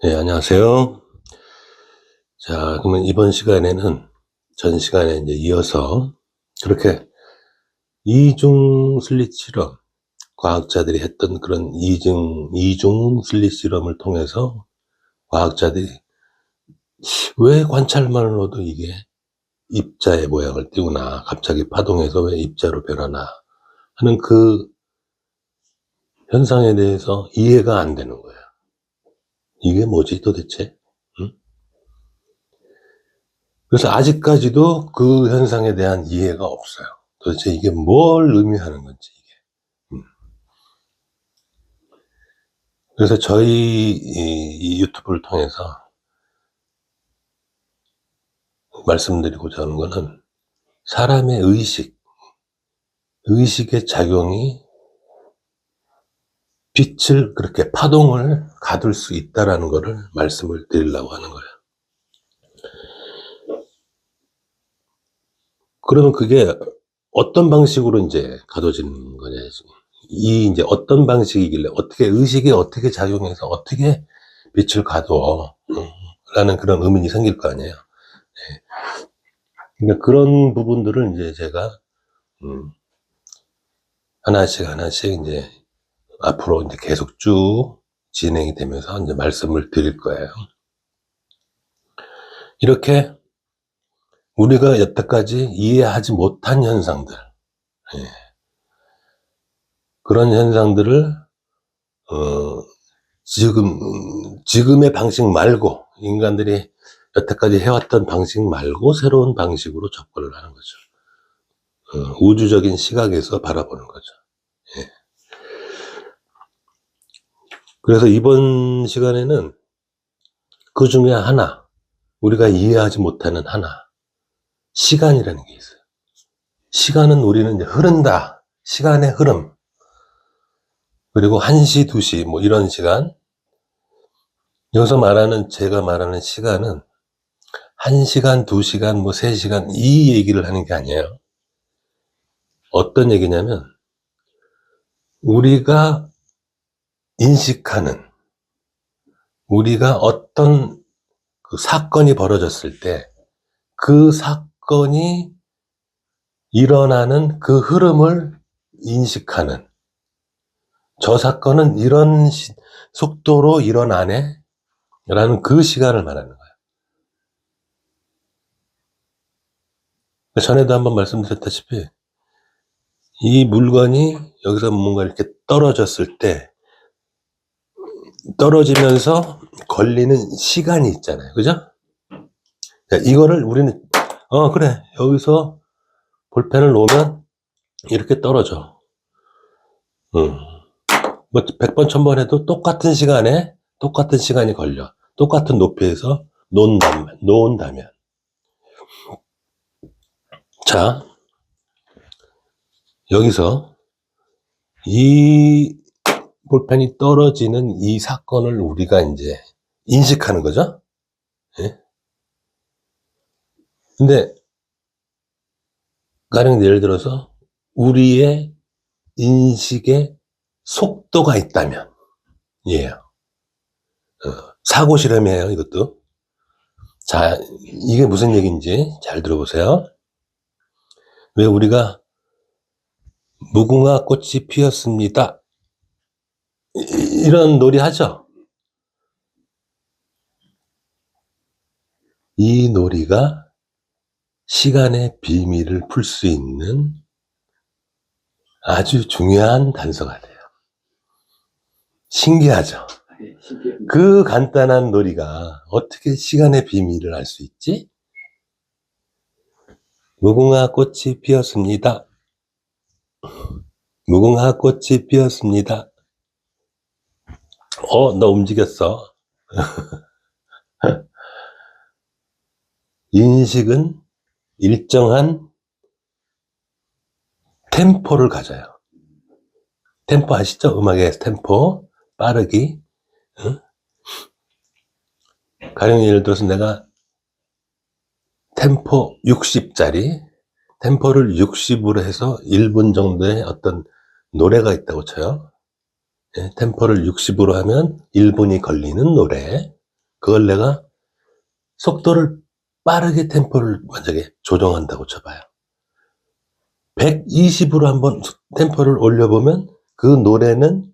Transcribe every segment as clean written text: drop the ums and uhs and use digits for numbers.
네, 안녕하세요. 자, 그러면 이번 시간에는 전 시간에 이제 이어서 그렇게 이중 슬릿 실험, 과학자들이 했던 그런 이중 슬릿 실험을 통해서 과학자들이 왜 관찰만으로도 이게 입자의 모양을 띄우나, 갑자기 파동에서 왜 입자로 변하나 하는 그 현상에 대해서 이해가 안 되는 거예요. 이게 뭐지 도대체? 응? 그래서 아직까지도 그 현상에 대한 이해가 없어요. 도대체 이게 뭘 의미하는 건지, 이게. 그래서 저희 이 유튜브를 통해서 말씀드리고자 하는 거는 사람의 의식의 작용이 빛을 그렇게 파동을 가둘 수 있다라는 거를 말씀을 드리려고 하는 거예요. 그러면 그게 어떤 방식으로 이제 가둬지는 거냐. 이 이제 어떤 방식이길래 어떻게 의식이 어떻게 작용해서 어떻게 빛을 가둬 라는 그런 의문이 생길 거 아니에요. 그러니까 그런 부분들을 이제 제가 하나씩 이제 앞으로 이제 계속 쭉 진행이 되면서 이제 말씀을 드릴 거예요. 이렇게 우리가 여태까지 이해하지 못한 현상들, 예, 그런 현상들을 지금의 방식 말고, 인간들이 여태까지 해왔던 방식 말고 새로운 방식으로 접근을 하는 거죠. 우주적인 시각에서 바라보는 거죠. 예. 그래서 이번 시간에는 그 중에 하나, 우리가 이해하지 못하는 하나, 시간이라는 게 있어요. 시간은 우리는 이제 흐른다, 시간의 흐름, 그리고 1시, 2시 뭐 이런 시간, 여기서 제가 말하는 시간은 1시간, 2시간, 뭐 3시간 이 얘기를 하는 게 아니에요. 어떤 얘기냐면 우리가 인식하는, 우리가 어떤 그 사건이 벌어졌을 때 그 사건이 일어나는 그 흐름을 인식하는, 저 사건은 이런 속도로 일어나네 라는 그 시간을 말하는 거예요. 전에도 한번 말씀드렸다시피 이 물건이 여기서 뭔가 이렇게 떨어졌을 때 떨어지면서 걸리는 시간이 있잖아요. 그죠? 이거를 우리는 그래, 여기서 볼펜을 놓으면 이렇게 떨어져. 뭐 100번 1000번 해도 똑같은 시간에 똑같은 시간이 걸려. 똑같은 높이에서 놓은다면. 자, 여기서 이 볼펜이 떨어지는 이 사건을 우리가 이제 인식하는 거죠. 예? 근데 가령 예를 들어서 우리의 인식에 속도가 있다면, 예, 사고 실험이에요, 이것도. 자, 이게 무슨 얘기인지 잘 들어보세요. 왜 우리가 무궁화 꽃이 피었습니다, 이런 놀이 하죠? 이 놀이가 시간의 비밀을 풀 수 있는 아주 중요한 단서가 돼요. 신기하죠? 그 간단한 놀이가 어떻게 시간의 비밀을 알 수 있지? 무궁화 꽃이 피었습니다. 무궁화 꽃이 피었습니다. 너 움직였어. 인식은 일정한 템포를 가져요. 템포 아시죠? 음악의 템포, 빠르기. 가령 예를 들어서 내가 템포 60짜리, 템포를 60으로 해서 1분 정도의 어떤 노래가 있다고 쳐요. 예, 템포를 60으로 하면 1분이 걸리는 노래. 그걸 내가 속도를 빠르게 템포를 만약에 조정한다고 쳐봐요. 120으로 한번 템포를 올려보면 그 노래는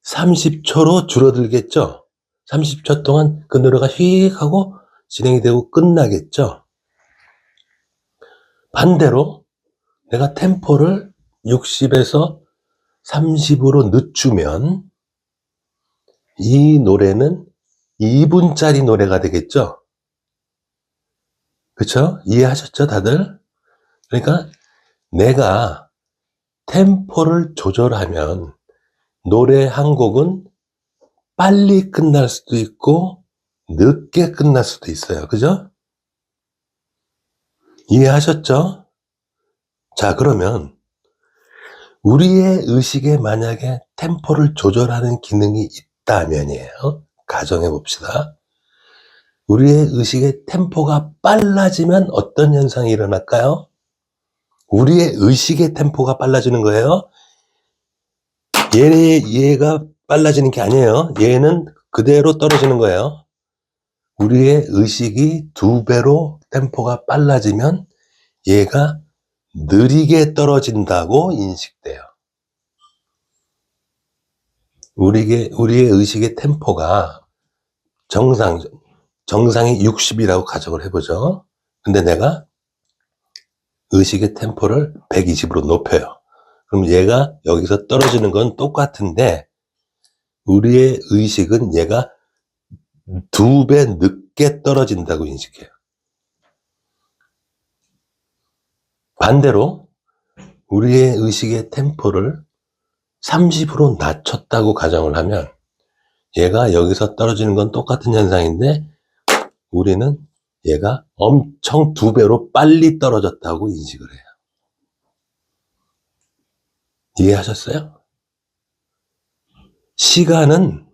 30초로 줄어들겠죠. 30초 동안 그 노래가 휙 하고 진행이 되고 끝나겠죠. 반대로 내가 템포를 60에서 30으로 늦추면 이 노래는 2분짜리 노래가 되겠죠. 그쵸? 이해하셨죠, 다들? 그러니까 내가 템포를 조절하면 노래 한 곡은 빨리 끝날 수도 있고 늦게 끝날 수도 있어요. 그죠? 이해하셨죠? 자, 그러면 우리의 의식에 만약에 템포를 조절하는 기능이 있다면이에요. 가정해 봅시다. 우리의 의식의 템포가 빨라지면 어떤 현상이 일어날까요? 우리의 의식의 템포가 빨라지는 거예요. 얘가 빨라지는 게 아니에요. 얘는 그대로 떨어지는 거예요. 우리의 의식이 2배로 템포가 빨라지면 얘가 느리게 떨어진다고 인식돼요. 우리의 의식의 템포가 정상이 60이라고 가정을 해보죠. 근데 내가 의식의 템포를 120으로 높여요. 그럼 얘가 여기서 떨어지는 건 똑같은데 우리의 의식은 얘가 2배 늦게 떨어진다고 인식해요. 반대로 우리의 의식의 템포를 30으로 낮췄다고 가정을 하면 얘가 여기서 떨어지는 건 똑같은 현상인데 우리는 얘가 엄청 2배로 빨리 떨어졌다고 인식을 해요. 이해하셨어요? 시간은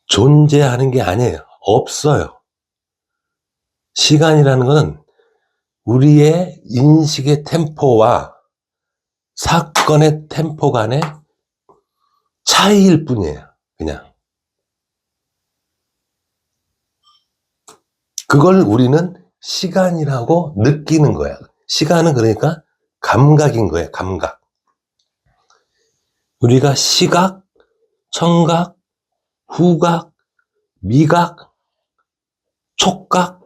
존재하는 게 아니에요. 없어요. 시간이라는 것은 우리의 인식의 템포와 사건의 템포 간의 차이일 뿐이에요. 그냥. 그걸 우리는 시간이라고 느끼는 거야. 시간은 그러니까 감각인 거예요. 감각. 우리가 시각, 청각, 후각, 미각, 촉각,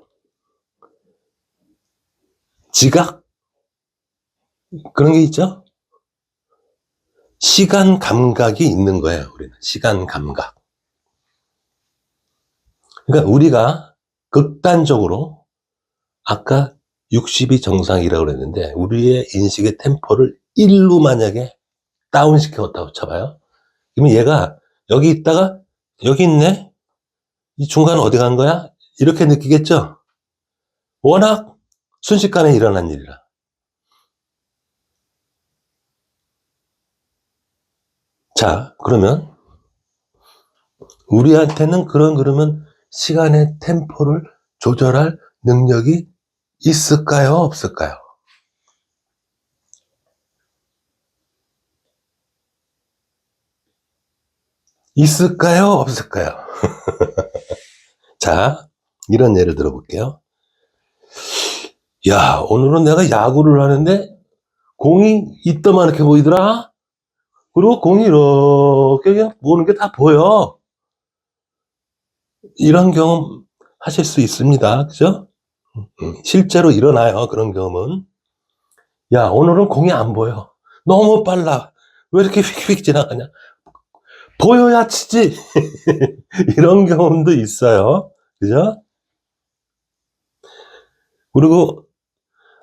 지각 그런 게 있죠? 시간 감각이 있는 거예요. 우리는 시간 감각. 그러니까 우리가 극단적으로 아까 60이 정상이라고 그랬는데 우리의 인식의 템포를 1로 만약에 다운시켰다고 쳐봐요. 그러면 얘가 여기 있다가 여기 있네? 이 중간 어디 간 거야? 이렇게 느끼겠죠? 워낙 순식간에 일어난 일이라. 자, 그러면 우리한테는 그러면 시간의 템포를 조절할 능력이 있을까요? 없을까요? 있을까요? 없을까요? 자, 이런 예를 들어볼게요. 야, 오늘은 내가 야구를 하는데 공이 이따만하게 보이더라? 그리고 공이 이렇게 그냥 보는 게 다 보여. 이런 경험 하실 수 있습니다. 그죠? 실제로 일어나요. 그런 경험은. 야, 오늘은 공이 안 보여. 너무 빨라. 왜 이렇게 휙휙 지나가냐? 보여야 치지. 이런 경험도 있어요. 그죠? 그리고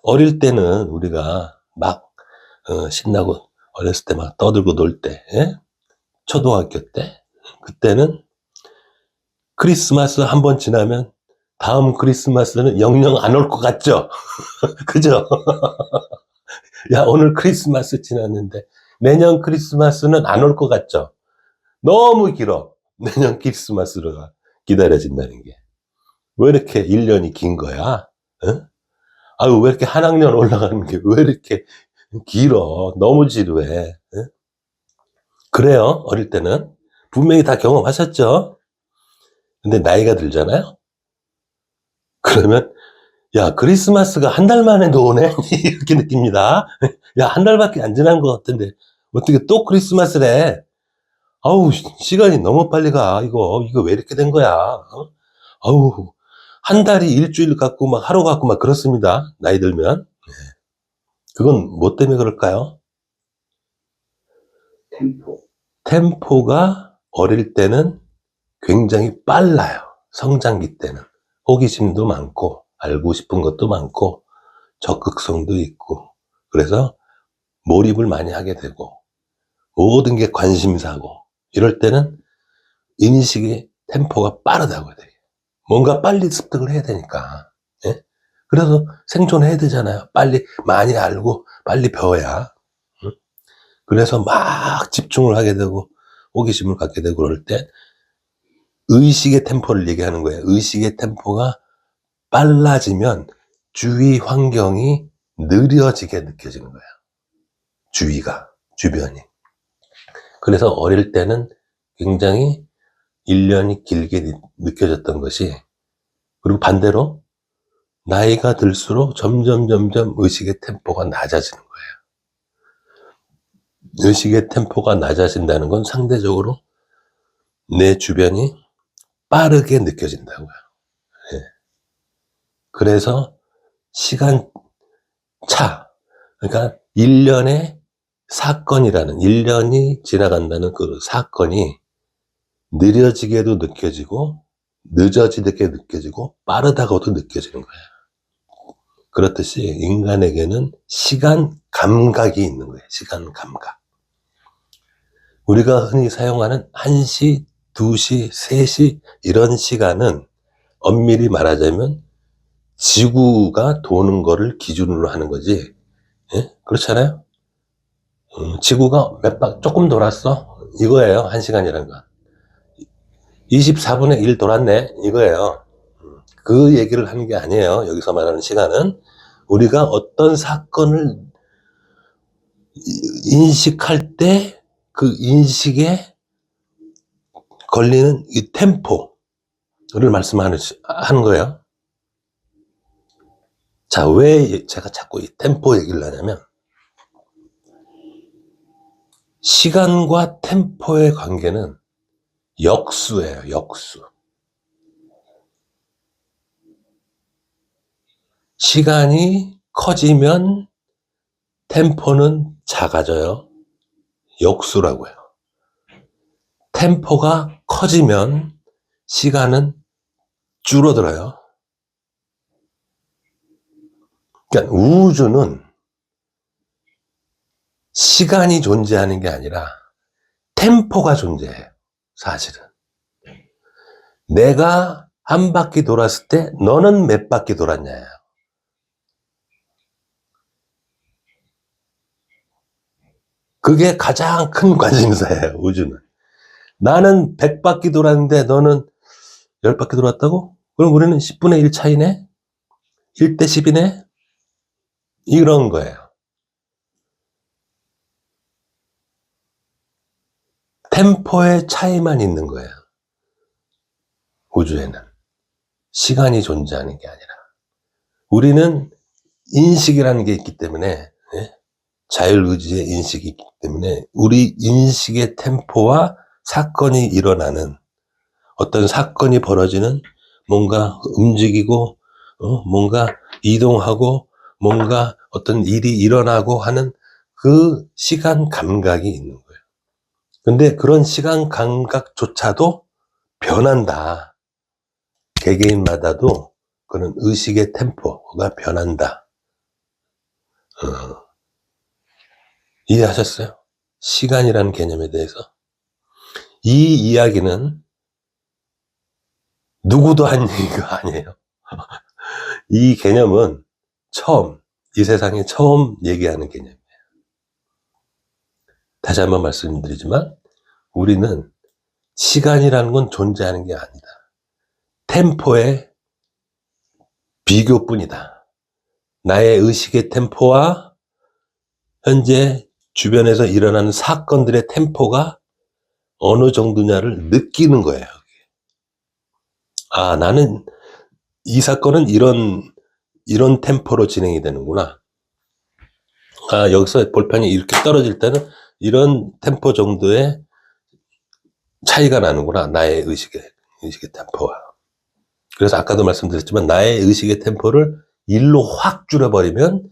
어릴 때는 우리가 막 신나고 어렸을 때 막 떠들고 놀 때, 예? 초등학교 때, 그때는 크리스마스 한 번 지나면 다음 크리스마스는 영영 안 올 것 같죠? 그죠? 야, 오늘 크리스마스 지났는데 내년 크리스마스는 안 올 것 같죠? 너무 길어. 내년 크리스마스가 기다려진다는 게. 왜 이렇게 1년이 긴 거야? 어? 아유, 왜 이렇게 한 학년 올라가는 게 왜 이렇게 길어? 너무 지루해. 어? 그래요, 어릴 때는. 분명히 다 경험하셨죠? 근데 나이가 들잖아요? 그러면, 야, 크리스마스가 한 달 만에도 오네? 이렇게 느낍니다. 야, 한 달밖에 안 지난 것 같은데, 어떻게 또 크리스마스래? 아우, 시간이 너무 빨리 가. 이거 왜 이렇게 된 거야? 어? 아우, 한 달이 일주일 같고, 막 하루 같고, 막 그렇습니다. 나이 들면. 그건 뭐 때문에 그럴까요? 템포가 어릴 때는 굉장히 빨라요. 성장기 때는. 호기심도 많고, 알고 싶은 것도 많고, 적극성도 있고, 그래서 몰입을 많이 하게 되고, 모든 게 관심사고, 이럴 때는 인식의 템포가 빠르다고 해야 돼요. 뭔가 빨리 습득을 해야 되니까. 예? 그래서 생존해야 되잖아요. 빨리 많이 알고, 빨리 배워야. 응? 그래서 막 집중을 하게 되고, 호기심을 갖게 되고 그럴 때, 의식의 템포를 얘기하는 거예요. 의식의 템포가 빨라지면 주위 환경이 느려지게 느껴지는 거예요. 주변이. 그래서 어릴 때는 굉장히 1년이 길게 느껴졌던 것이, 그리고 반대로 나이가 들수록 점점 의식의 템포가 낮아지는 거예요. 의식의 템포가 낮아진다는 건 상대적으로 내 주변이 빠르게 느껴진다고요. 예. 그래서 시간 그러니까 1년의 사건이라는, 1년이 지나간다는 그 사건이 느려지게도 느껴지고, 늦어지게 느껴지고, 빠르다고도 느껴지는 거예요. 그렇듯이 인간에게는 시간 감각이 있는 거예요. 시간 감각. 우리가 흔히 사용하는 1시, 2시, 3시 이런 시간은 엄밀히 말하자면 지구가 도는 거를 기준으로 하는 거지. 예? 그렇잖아요? 지구가 조금 돌았어? 이거예요. 1시간이라는 건. 24분의 1 돌았네? 이거예요. 그 얘기를 하는 게 아니에요. 여기서 말하는 시간은. 우리가 어떤 사건을 인식할 때 그 인식에 걸리는 이 템포를 말씀하는 거예요. 자, 왜 제가 자꾸 이 템포 얘기를 하냐면, 시간과 템포의 관계는 역수예요, 역수. 시간이 커지면 템포는 작아져요. 역수라고요. 템포가 커지면 시간은 줄어들어요. 그러니까 우주는 시간이 존재하는 게 아니라 템포가 존재해요. 사실은. 내가 한 바퀴 돌았을 때 너는 몇 바퀴 돌았냐예요. 그게 가장 큰 관심사예요. 우주는. 나는 100바퀴 돌았는데 너는 10바퀴 돌았다고? 그럼 우리는 10분의 1 차이네? 1대 10이네? 이런 거예요. 템포의 차이만 있는 거예요. 우주에는. 시간이 존재하는 게 아니라. 우리는 인식이라는 게 있기 때문에, 예? 자율의지의 인식이 있기 때문에 우리 인식의 템포와 사건이 일어나는, 어떤 사건이 벌어지는, 뭔가 움직이고 뭔가 이동하고 뭔가 어떤 일이 일어나고 하는 그 시간 감각이 있는 거예요. 근데 그런 시간 감각조차도 변한다. 개개인마다도 그런 의식의 템포가 변한다. 이해하셨어요? 시간이라는 개념에 대해서. 이 이야기는 누구도 한 얘기가 아니에요. 이 개념은 이 세상에 처음 얘기하는 개념이에요. 다시 한번 말씀드리지만, 우리는 시간이라는 건 존재하는 게 아니다. 템포의 비교뿐이다. 나의 의식의 템포와 현재 주변에서 일어나는 사건들의 템포가 어느 정도냐를 느끼는 거예요. 아, 나는 이 사건은 이런 템포로 진행이 되는구나. 아, 여기서 볼펜이 이렇게 떨어질 때는 이런 템포 정도의 차이가 나는구나. 나의 의식의 템포와. 그래서 아까도 말씀드렸지만 나의 의식의 템포를 1로 확 줄여버리면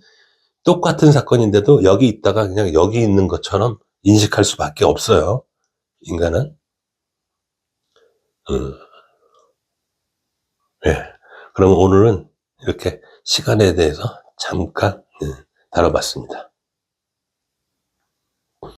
똑같은 사건인데도 여기 있다가 그냥 여기 있는 것처럼 인식할 수밖에 없어요. 인간은. 음, 예. 그럼 오늘은 이렇게 시간에 대해서 잠깐 다뤄봤습니다.